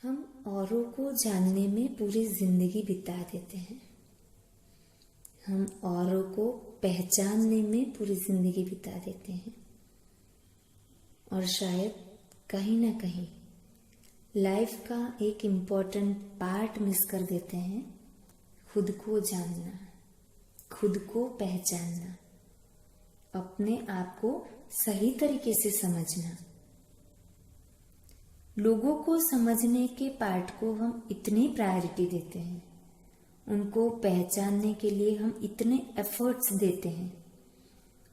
हम औरों को जानने में पूरी जिंदगी बिता देते हैं। हम औरों को पहचानने में पूरी जिंदगी बिता देते हैं और शायद कहीं ना कहीं लाइफ का एक इम्पोर्टेंट पार्ट मिस कर देते हैं। खुद को जानना, खुद को पहचानना, अपने आप को सही तरीके से समझना। लोगों को समझने के पार्ट को हम इतनी प्रायोरिटी देते हैं, उनको पहचानने के लिए हम इतने एफर्ट्स देते हैं,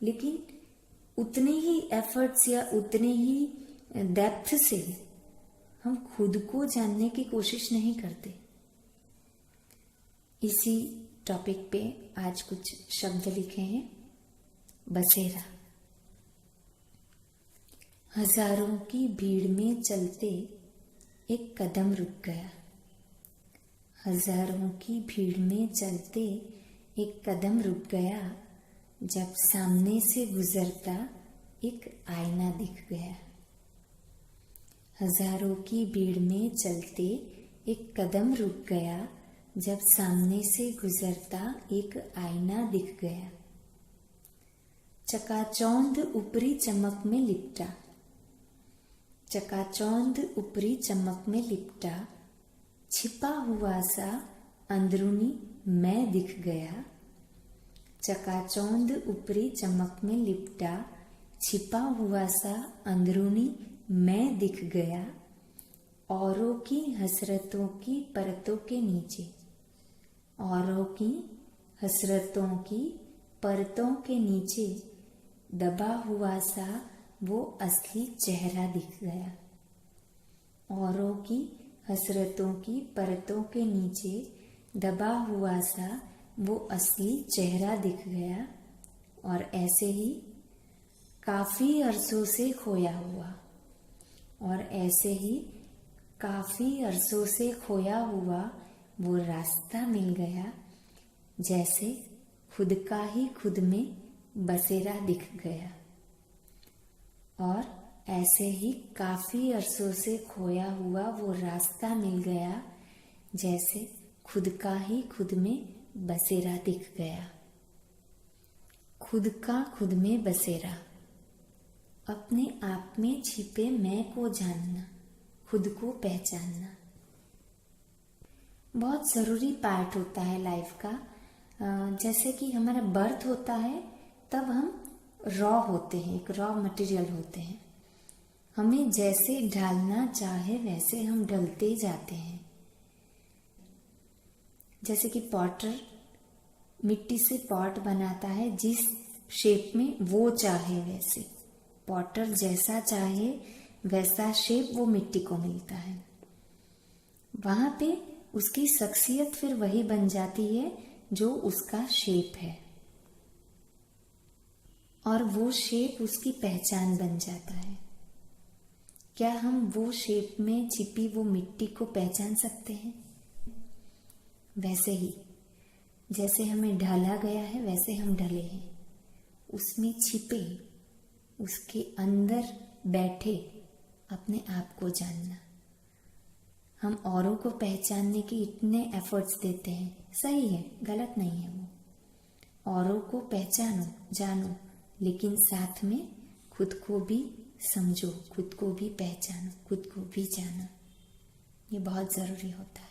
लेकिन उतने ही एफर्ट्स या उतने ही डेप्थ से हम खुद को जानने की कोशिश नहीं करते। इसी टॉपिक पे आज कुछ शब्द लिखे हैं। बसेरा। हजारों की भीड़ में चलते एक कदम रुक गया। हजारों की भीड़ में चलते एक कदम रुक गया, जब सामने से गुजरता एक आईना दिख गया। हजारों की भीड़ में चलते एक कदम रुक गया, जब सामने से गुजरता एक आईना दिख गया। चकाचौंध ऊपरी चमक में लिपटा, चकाचौंध ऊपरी चमक में लिपटा, छिपा हुआ सा अंदरूनी मैं दिख गया। चकाचौंध ऊपरी चमक में लिपटा, छिपा हुआ सा अंदरूनी मैं दिख गया। औरों की हसरतों की परतों के नीचे, औरों की हसरतों की परतों के नीचे दबा हुआ सा वो असली चेहरा दिख गया। औरों की हसरतों की परतों के नीचे दबा हुआ सा वो असली चेहरा दिख गया। और ऐसे ही काफी अरसों से खोया हुआ, और ऐसे ही काफी अरसों से खोया हुआ वो रास्ता मिल गया, जैसे खुद का ही खुद में बसेरा दिख गया। और ऐसे ही काफी अरसों से खोया हुआ वो रास्ता मिल गया, जैसे खुद का ही खुद में बसेरा दिख गया। खुद का खुद में बसेरा। अपने आप में छिपे मैं को जानना, खुद को पहचानना बहुत जरूरी पार्ट होता है लाइफ का। जैसे कि हमारा बर्थ होता है, तब हम रॉ होते हैं, एक रॉ मटेरियल होते हैं। हमें जैसे ढालना चाहे वैसे हम ढलते जाते हैं। जैसे कि पॉटर मिट्टी से पॉट बनाता है, जिस शेप में वो चाहे वैसे, पॉटर जैसा चाहे वैसा शेप वो मिट्टी को मिलता है। वहां पे उसकी शख्सियत फिर वही बन जाती है जो उसका शेप है, और वो शेप उसकी पहचान बन जाता है। क्या हम वो शेप में छिपी वो मिट्टी को पहचान सकते हैं? वैसे ही जैसे हमें ढाला गया है वैसे हम ढले हैं। उसमें छिपे, उसके अंदर बैठे अपने आप को जानना। हम औरों को पहचानने के इतने एफर्ट्स देते हैं, सही है, गलत नहीं है वो। औरों को पहचानो, जानो, लेकिन साथ में खुद को भी समझो, खुद को भी पहचानो, खुद को भी जानो। ये बहुत जरूरी होता है।